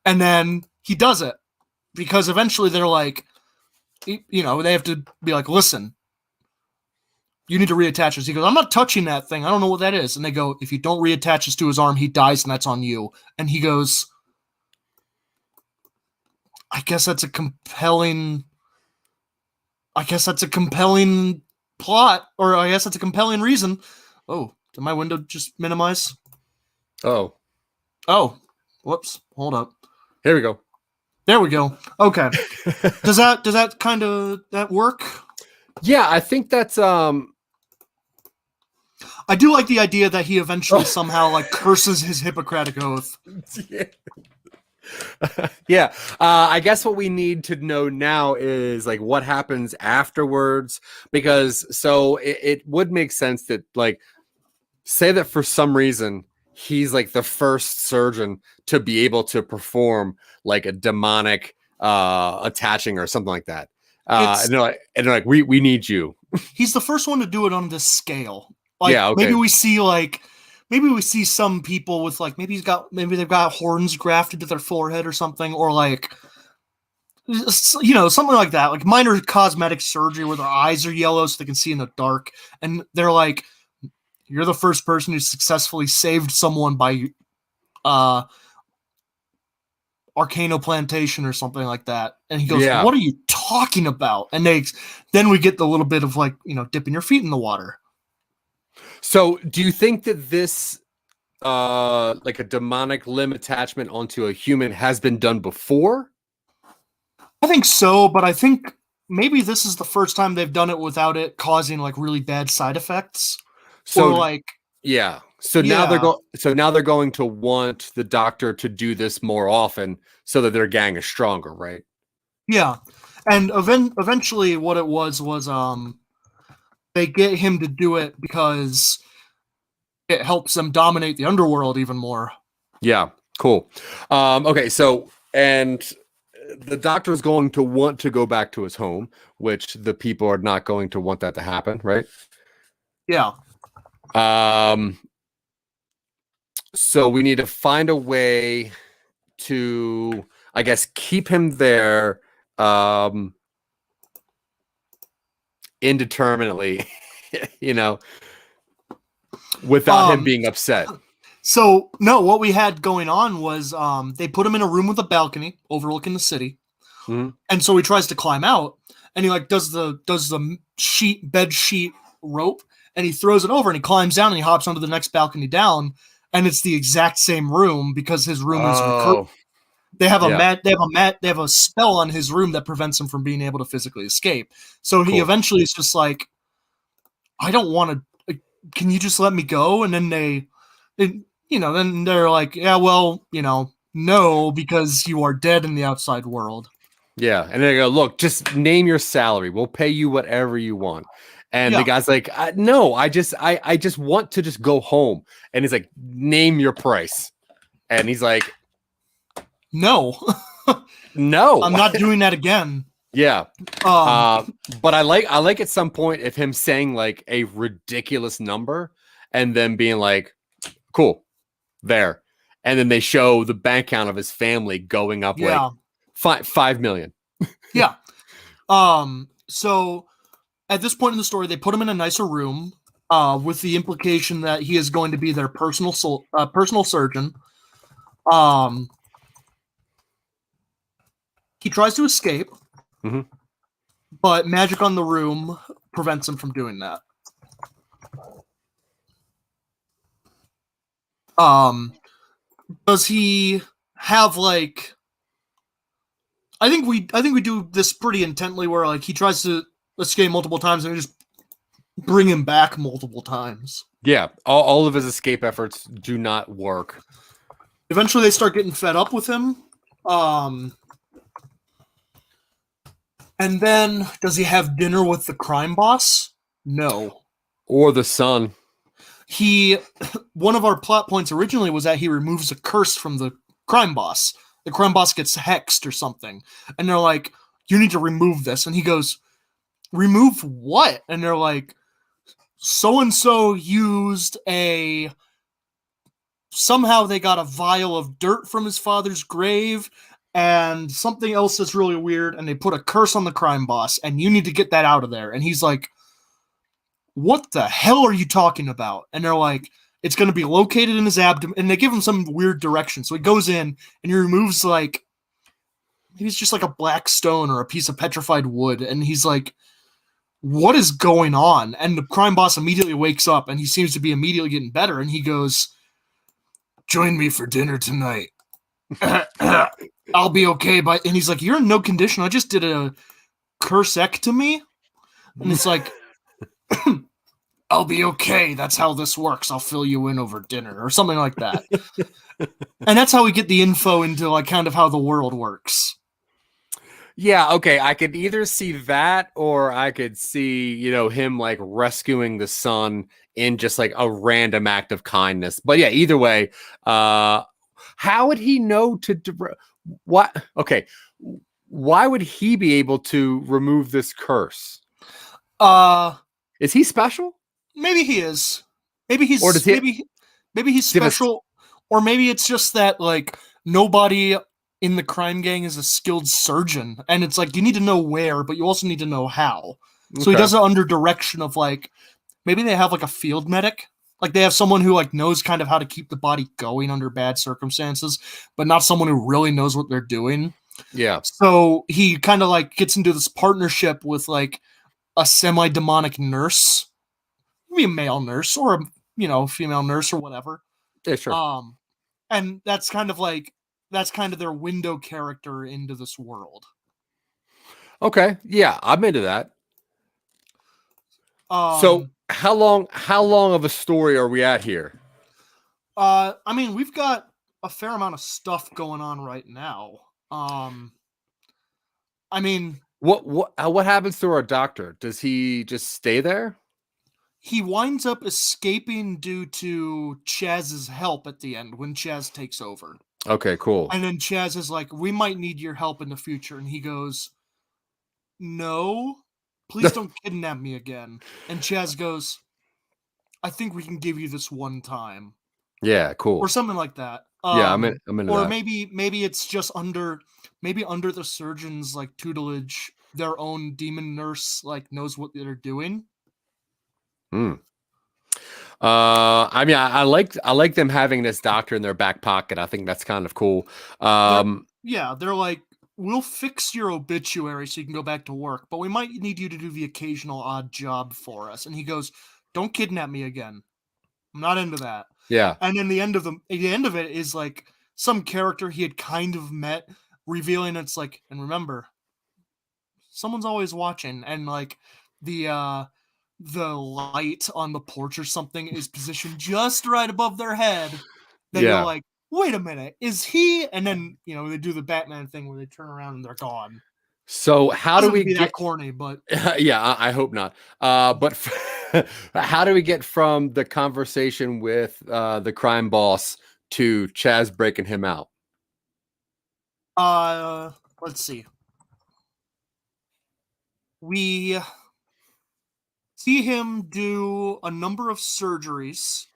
And then he does it because eventually they're like, they have to be like, listen, you need to reattach this. He goes, I'm not touching that thing. I don't know what that is. And they go, if you don't reattach this to his arm, he dies, and that's on you. And he goes, I guess that's a compelling plot, or I guess that's a compelling reason. Oh, did my window just minimize? Oh, Oh, whoops. Hold up. here we go. There we go. Okay. Does that kind of that work? Yeah, I think that's I do like the idea that he eventually somehow like curses his Hippocratic oath. yeah. Yeah. I guess what we need to know now is like what happens afterwards, because so it would make sense that like say that for some reason he's like the first surgeon to be able to perform like a demonic attaching or something like that. And they're like, we need you. He's the first one to do it on this scale. Like, Yeah, okay. maybe we see some people with like maybe they've got horns grafted to their forehead or something, or like something like that, like minor cosmetic surgery where their eyes are yellow so they can see in the dark, and they're like, you're the first person who successfully saved someone by arcanoplantation or something like that. And he goes, Yeah. what are you talking about? And then we get the little bit of like, dipping your feet in the water. So do you think that this like a demonic limb attachment onto a human has been done before? I think so, but I think maybe this is the first time they've done it without it causing like really bad side effects. So or like yeah. So now they're going to want the doctor to do this more often so that their gang is stronger, right? Yeah. And eventually what it was they get him to do it because it helps them dominate the underworld even more. Yeah, cool. Okay, so and the doctor is going to want to go back to his home, which the people are not going to want that to happen, right? Yeah. So we need to find a way to, I guess, keep him there indeterminately, without him being upset. So no, what we had going on was they put him in a room with a balcony overlooking the city. Mm-hmm. And so he tries to climb out, and he like does the bed sheet rope, and he throws it over, and he climbs down, and he hops onto the next balcony down, and it's the exact same room because his room is recursive. They have they have a spell on his room that prevents him from being able to physically escape. So he eventually is just like, I don't want to. Can you just let me go? And then then they're like, yeah, well, no, because you are dead in the outside world. Yeah, and they go, look, just name your salary. We'll pay you whatever you want. And the guy's like, no, I just want to just go home. And he's like, name your price. And he's like, no, no, I'm not doing that again. Yeah. But I like at some point if him saying like a ridiculous number and then being like, cool, there. And then they show the bank account of his family going up like 5 million. Yeah. So at this point in the story, they put him in a nicer room with the implication that he is going to be their personal surgeon. He tries to escape, but magic on the room prevents him from doing that. Does he have like? I think we do this pretty intently, where like he tries to escape multiple times, and we just bring him back multiple times. Yeah, all of his escape efforts do not work. Eventually, they start getting fed up with him. And then, does he have dinner with the crime boss? No. Or the son. One of our plot points originally was that he removes a curse from the crime boss. The crime boss gets hexed or something. And they're like, you need to remove this. And he goes, remove what? And they're like, so-and-so used somehow they got a vial of dirt from his father's grave and something else that's really weird, and they put a curse on the crime boss, and you need to get that out of there. And he's like, what the hell are you talking about? And they're like, it's going to be located in his abdomen, and they give him some weird direction. So he goes in, and he removes, like, maybe it's just like a black stone or a piece of petrified wood, and he's like, what is going on? And the crime boss immediately wakes up, and he seems to be immediately getting better, and he goes, join me for dinner tonight. I'll be okay. And he's like, you're in no condition. I just did a cursectomy. And it's like, I'll be okay. That's how this works. I'll fill you in over dinner or something like that. And that's how we get the info into like kind of how the world works. Yeah, okay. I could either see that or I could see, him like rescuing the son in just like a random act of kindness. But yeah, either way, how would he know what? Okay. Why would he be able to remove this curse? Is he special? Maybe he is. Maybe he's maybe he's special, or maybe it's just that like nobody in the crime gang is a skilled surgeon, and it's like you need to know where, but you also need to know how. So he does it under direction of like maybe they have like a field medic, like they have someone who like knows kind of how to keep the body going under bad circumstances, but not someone who really knows what they're doing. Yeah. So he kind of like gets into this partnership with like a semi-demonic nurse, maybe a male nurse or a female nurse or whatever. Yeah, sure. And that's kind of their window character into this world. Okay, yeah, I'm into that. So how long of a story are we at here? I mean, we've got a fair amount of stuff going on right now. I mean, what happens to our doctor? Does he just stay there? He winds up escaping due to Chaz's help at the end when Chaz takes over. Okay, cool. And then Chaz is like, we might need your help in the future. And he goes, no, please don't kidnap me again. And Chaz goes, I think we can give you this one time. Yeah, cool. Or something like that. Yeah, I'm into or that. maybe it's just under the surgeon's like tutelage, their own demon nurse like knows what they're doing. I mean, I like them having this doctor in their back pocket. I think that's kind of cool. They're like, we'll fix your obituary so you can go back to work, but we might need you to do the occasional odd job for us. And he goes, don't kidnap me again. I'm not into that. Yeah. And then the end of it is like some character he had kind of met revealing it's like, and remember, someone's always watching, and like the light on the porch or something is positioned just right above their head. Then you're like, wait a minute, is he? And then they do the Batman thing where they turn around and they're gone. So how do we get that corny? But yeah, I hope not. But how do we get from the conversation with the crime boss to Chaz breaking him out? Let's see. We see him do a number of surgeries.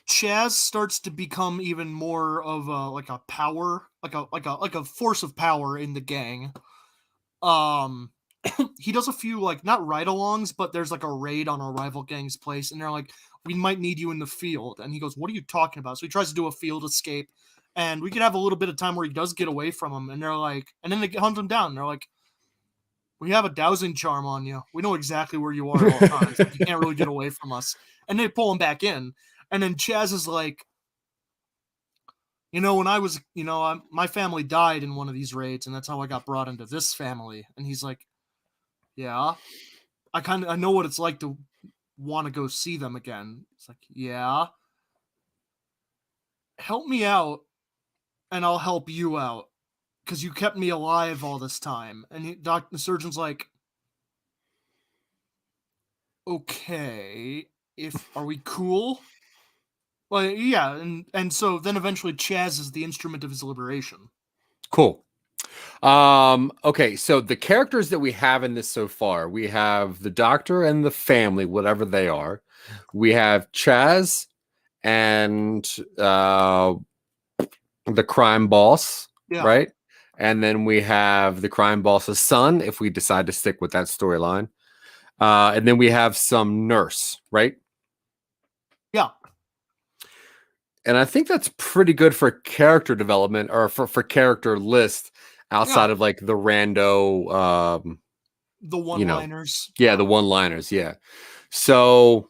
Chaz starts to become even more of a power, like a force of power in the gang. He does a few like not ride-alongs, but there's like a raid on a rival gang's place, and they're like, "We might need you in the field." And he goes, "What are you talking about?" So he tries to do a field escape, and we could have a little bit of time where he does get away from them, and they're like, and then they hunt him down. And they're like, we have a dowsing charm on you. We know exactly where you are at all times. Like, you can't really get away from us. And they pull him back in. And then Chaz is like, when I was, my family died in one of these raids, and that's how I got brought into this family. And he's like, yeah, I know what it's like to want to go see them again. It's like, yeah, help me out, and I'll help you out, because you kept me alive all this time. And the surgeon's like, okay, are we cool? Well, yeah, and so then eventually Chaz is the instrument of his liberation. Cool. Okay, so the characters that we have in this so far, we have the doctor and the family, whatever they are. We have Chaz and the crime boss, right? And then we have the crime boss's son, if we decide to stick with that storyline. And then we have some nurse, right? Yeah. And I think that's pretty good for character development, or for character list outside of like the rando the one-liners. The one-liners, yeah. So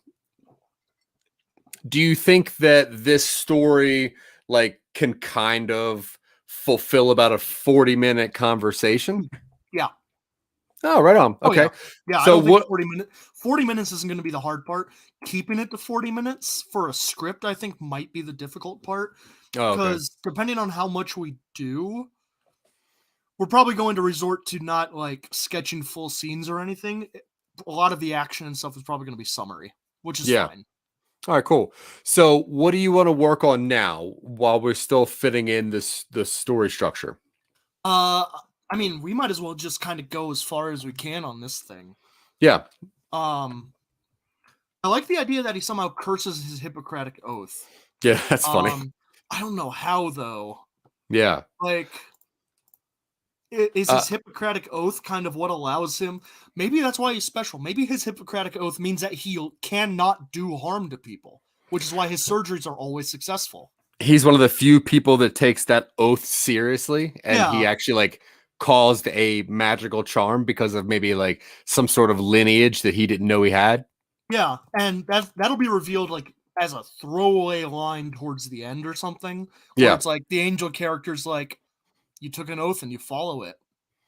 Do you think that this story like can kind of fulfill about a 40-minute conversation? Yeah. Oh, right on. Oh, Okay. yeah. I So don't think what 40 minutes isn't going to be the hard part. Keeping it to 40 minutes for a script, I think, might be the difficult part. Oh, okay. Because depending on how much we do, we're probably going to resort to not like sketching full scenes or anything. A lot of the action and stuff is probably going to be summary, which is Yeah. fine. All right, cool. So what do you want to work on now while we're still fitting in the story structure? I mean, we might as well just kind of go as far as we can on this thing. Yeah. I like the idea that he somehow curses his Hippocratic oath. Yeah, that's funny. I don't know how though. Yeah. Like, is his Hippocratic oath kind of what allows him? Maybe that's why he's special. Maybe his Hippocratic oath means that he cannot do harm to people, which is why his surgeries are always successful. He's one of the few people that takes that oath seriously, and he actually like caused a magical charm because of maybe like some sort of lineage that he didn't know he had. Yeah, and that'll be revealed like as a throwaway line towards the end or something. Where it's like the angel character's like, you took an oath and you follow it,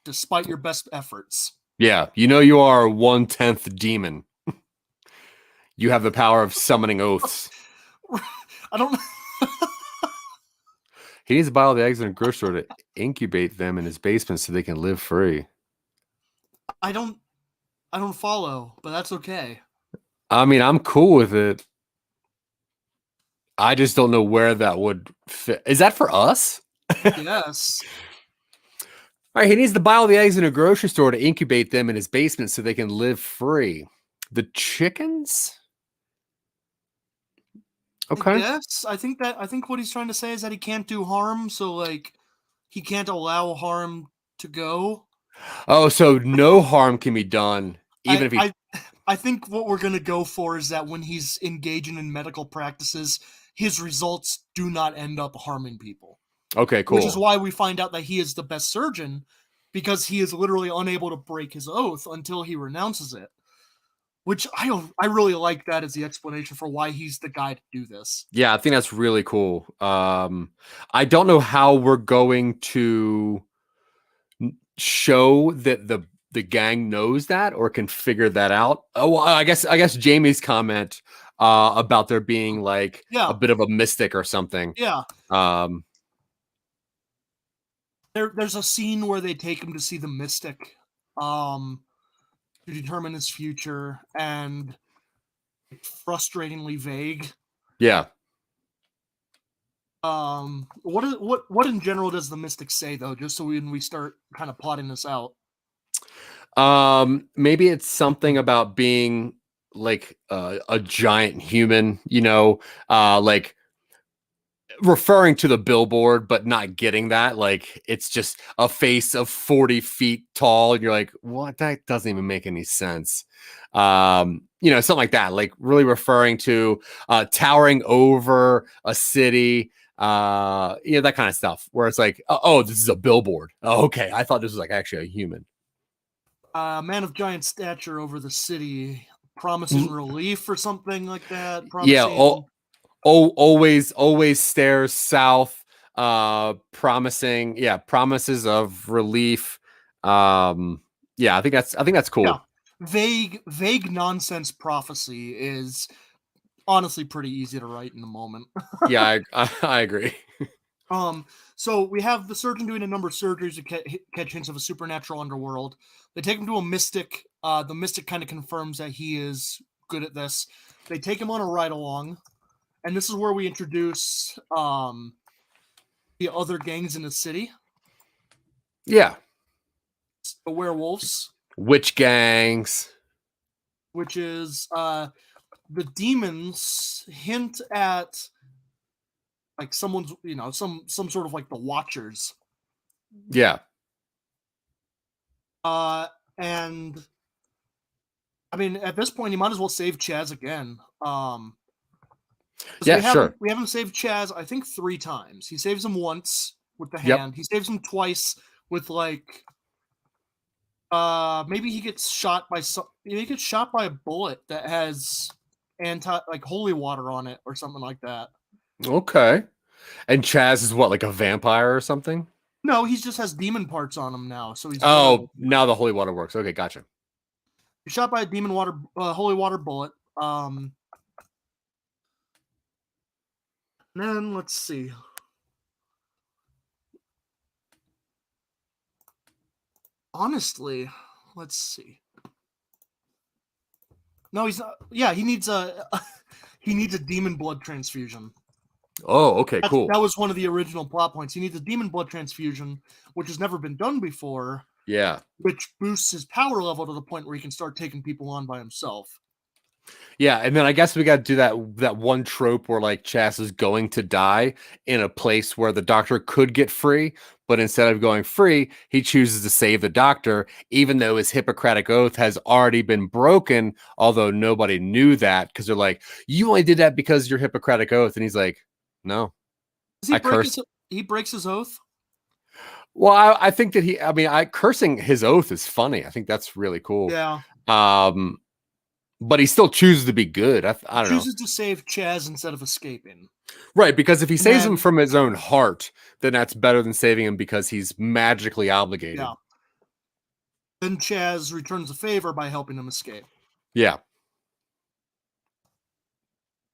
despite your best efforts. Yeah, you are 1/10 demon. You have the power of summoning oaths. I don't. He needs to buy all the eggs in a grocery store to incubate them in his basement so they can live free. I don't follow, but that's okay. I mean, I'm cool with it. I just don't know where that would fit. Is that for us? Yes. All right, he needs to buy all the eggs in a grocery store to incubate them in his basement so they can live free. The chickens? Okay. Yes, I think what he's trying to say is that he can't do harm, so like he can't allow harm to go. Oh, so no harm can be done, even if he. I think what we're gonna go for is that when he's engaging in medical practices, his results do not end up harming people. Okay, cool. Which is why we find out that he is the best surgeon, because he is literally unable to break his oath until he renounces it. Which I really like that as the explanation for why he's the guy to do this. Yeah, I think that's really cool. I don't know how we're going to show that the gang knows that or can figure that out. Oh, well, I guess Jamie's comment about there being like a bit of a mystic or something. Yeah. There's a scene where they take him to see the mystic. To determine his future, and frustratingly vague. Yeah. What in general does the mystic say though? Just so when we start kind of plotting this out. Maybe it's something about being like a giant human, like referring to the billboard, but not getting that. Like it's just a face of 40 feet tall, and you're like, what? That doesn't even make any sense. Something like that, like really referring to towering over a city, that kind of stuff, where it's like, oh, this is a billboard. Oh, okay. I thought this was like actually a human. Man of giant stature over the city, promising relief or something like that. Yeah. Always stares south, promises of relief. I think that's cool. Yeah. Vague nonsense prophecy is honestly pretty easy to write in the moment. Yeah, I agree. So we have the surgeon doing a number of surgeries to catch hints of a supernatural underworld. They take him to a mystic. The mystic kind of confirms that he is good at this. They take him on a ride along. And this is where we introduce the other gangs in the city. Yeah. The werewolves. Witch gangs. Which is the demons hint at like someone's, some sort of like the Watchers. Yeah. And I mean, at this point, you might as well save Chaz again. Sure. We haven't saved Chaz, I think 3 times. He saves him once with the hand. He saves him twice with like, maybe he gets shot by a bullet that has holy water on it or something like that. Okay. And Chaz is what, like a vampire or something? No, he just has demon parts on him now, so he's Oh, now the holy water works. Okay, gotcha. He's shot by a holy water bullet. Then let's see. Honestly, let's see. No, he's not. Yeah, he needs a demon blood transfusion. Oh, okay, cool. That was one of the original plot points. He needs a demon blood transfusion, which has never been done before. Yeah. Which boosts his power level to the point where he can start taking people on by himself. Yeah, and then I guess we got to do that one trope where like Chaz is going to die in a place where the doctor could get free, but instead of going free, he chooses to save the doctor, even though his Hippocratic oath has already been broken, although nobody knew that because they're like, you only did that because your Hippocratic oath. And he's like, no. He breaks his oath? Well, I think that cursing his oath is funny. I think that's really cool. Yeah. But he still chooses to be good. I don't know. Chooses to save Chaz instead of escaping. Right, because if he saves him from his own heart, then that's better than saving him because he's magically obligated. Yeah. Then Chaz returns the favor by helping him escape. Yeah.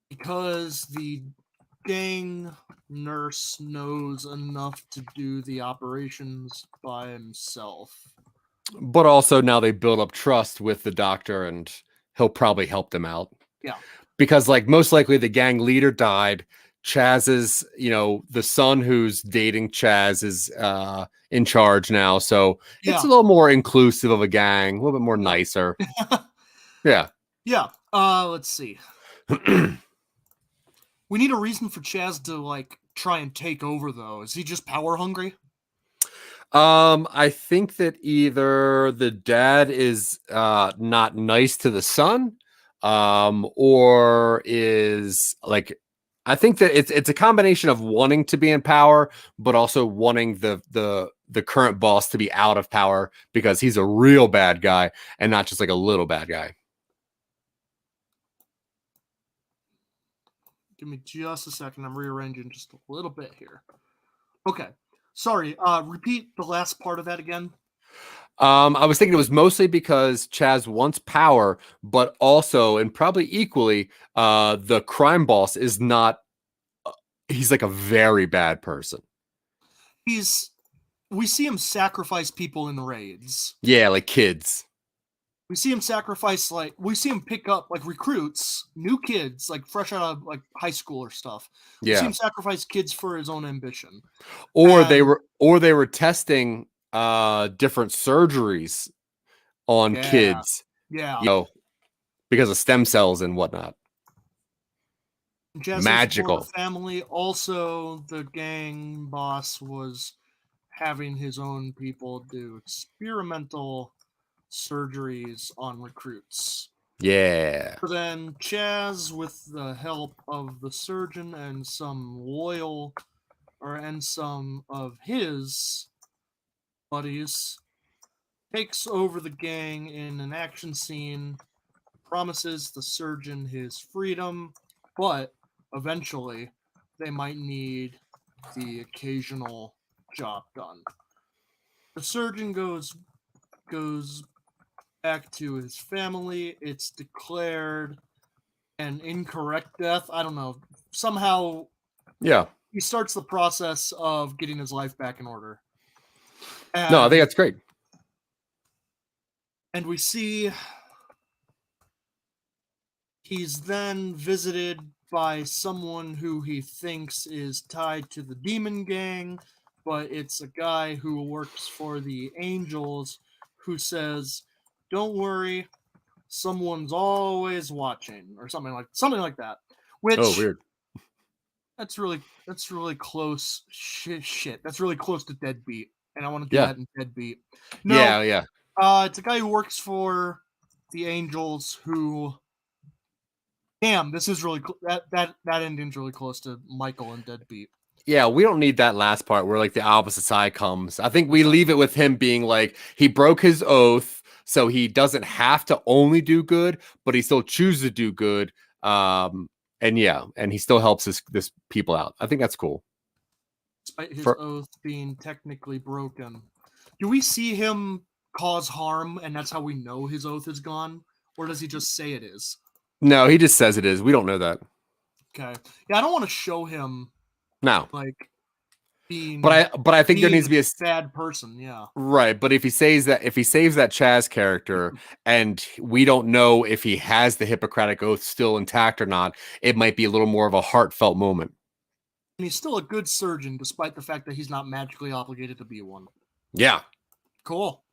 Because the gang nurse knows enough to do the operations by himself. But also now they build up trust with the doctor and he'll probably help them out. Yeah. Because like most likely the gang leader died. Chaz's, the son who's dating Chaz is in charge now. So it's a little more inclusive of a gang, a little bit more nicer. Yeah. Yeah. Let's see. We need a reason for Chaz to try and take over though. Is he just power hungry? I think that either the dad is not nice to the son, or is I think that it's a combination of wanting to be in power, but also wanting the current boss to be out of power because he's a real bad guy and not just like a little bad guy. Give me just a second. I'm rearranging just a little bit here. Okay. Sorry. Repeat the last part of that again. I was thinking it was mostly because Chaz wants power, but also, and probably equally, the crime boss is not. He's like a very bad person. We see him sacrifice people in raids. Yeah, like kids. We see him sacrifice, we see him pick up, recruits, new kids, fresh out of, high school or stuff. We see him sacrifice kids for his own ambition. Or they were testing different surgeries on kids. Yeah. Because of stem cells and whatnot. Magical. Family. Also, the gang boss was having his own people do experimental surgeries on recruits. Yeah. So then Chaz, with the help of the surgeon and some some of his buddies, takes over the gang in an action scene, promises the surgeon his freedom, but eventually they might need the occasional job done. The surgeon goes back to his family. It's declared an incorrect death. I don't know. Somehow, he starts the process of getting his life back in order. No, I think that's great. And we see he's then visited by someone who he thinks is tied to the demon gang, but it's a guy who works for the Angels who says, "Don't worry, someone's always watching," or something like that. Which, weird. That's really close. Shit, that's really close to Deadbeat, and I want to do that in Deadbeat. No, yeah. It's a guy who works for the Angels who. Damn, this is really that ending's really close to Michael and Deadbeat. Yeah, we don't need that last part where the opposite side comes. I think we leave it with him being he broke his oath, so he doesn't have to only do good, but he still chooses to do good And yeah, and he still helps this people out. I think that's cool. Despite his oath being technically broken. Do we see him cause harm and that's how we know his oath is gone? Or does he just say it is? No, he just says it is. We don't know that. Okay. Yeah, I don't want to show him like being but I think there needs to be a bad person, yeah. Right, but if he saves that Chaz character and we don't know if he has the Hippocratic Oath still intact or not, it might be a little more of a heartfelt moment. And he's still a good surgeon despite the fact that he's not magically obligated to be one. Yeah. Cool.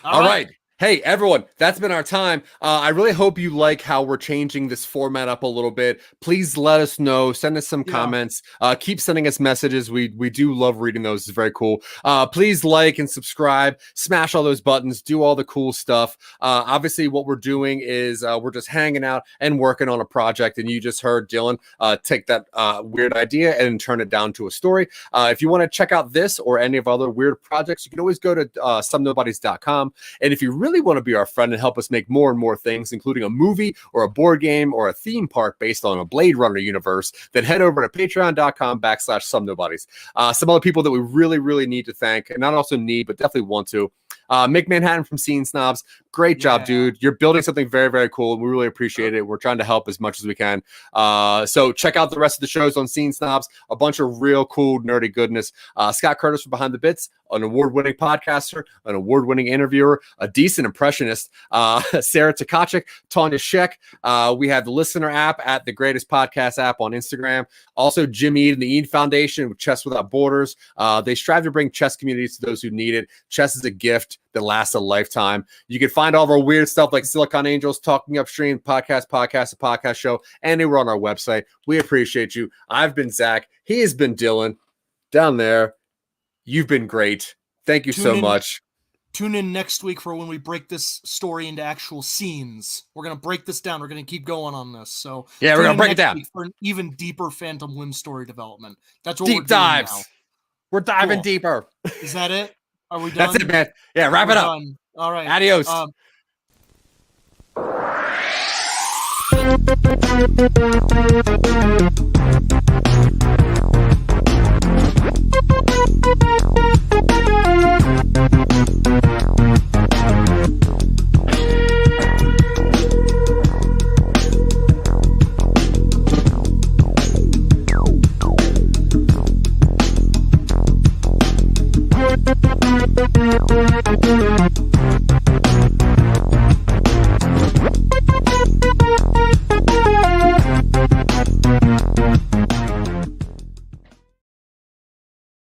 All right. Hey, everyone, that's been our time. I really hope you like how we're changing this format up a little bit. Please let us know. Send us some comments. Keep sending us messages. We do love reading those. It's very cool. Please like and subscribe. Smash all those buttons. Do all the cool stuff. Obviously, what we're doing is we're just hanging out and working on a project. And you just heard Dylan take that weird idea and turn it down to a story. If you want to check out this or any of our other weird projects, you can always go to somenobodies.com. And if you really want to be our friend and help us make more and more things, including a movie or a board game or a theme park based on a Blade Runner universe, then head over to patreon.com/Some Nobodies. Some other people that we really, really need to thank, and not also need, but definitely want to. Mick Manhattan from Scene Snobs. Great job, dude. You're building something very, very cool. And we really appreciate it. We're trying to help as much as we can. So check out the rest of the shows on Scene Snobs. A bunch of real cool, nerdy goodness. Scott Curtis from Behind the Bits, an award-winning podcaster, an award-winning interviewer, a decent impressionist. Sarah Tkachuk, Tanya Sheck. We have the Listener app at the Greatest Podcast app on Instagram. Also, Jim Ead and the Ead Foundation with Chess Without Borders. They strive to bring chess communities to those who need it. Chess is a gift that lasts a lifetime. You can find all of our weird stuff like Silicon Angels, Talking Upstream, a podcast show, anywhere on our website. We appreciate you. I've been Zach. He has been Dylan. Down there, you've been great. Thank you so much. Tune in next week for when we break this story into actual scenes. We're going to break this down. We're going to keep going on this. So yeah, we're going to break it down for an even deeper Phantom Limb story development. That's what deep we're doing dives. Now. We're diving deeper. Is that it? Are we done? That's it, man. Yeah, wrap it up. Done. All right. Adios.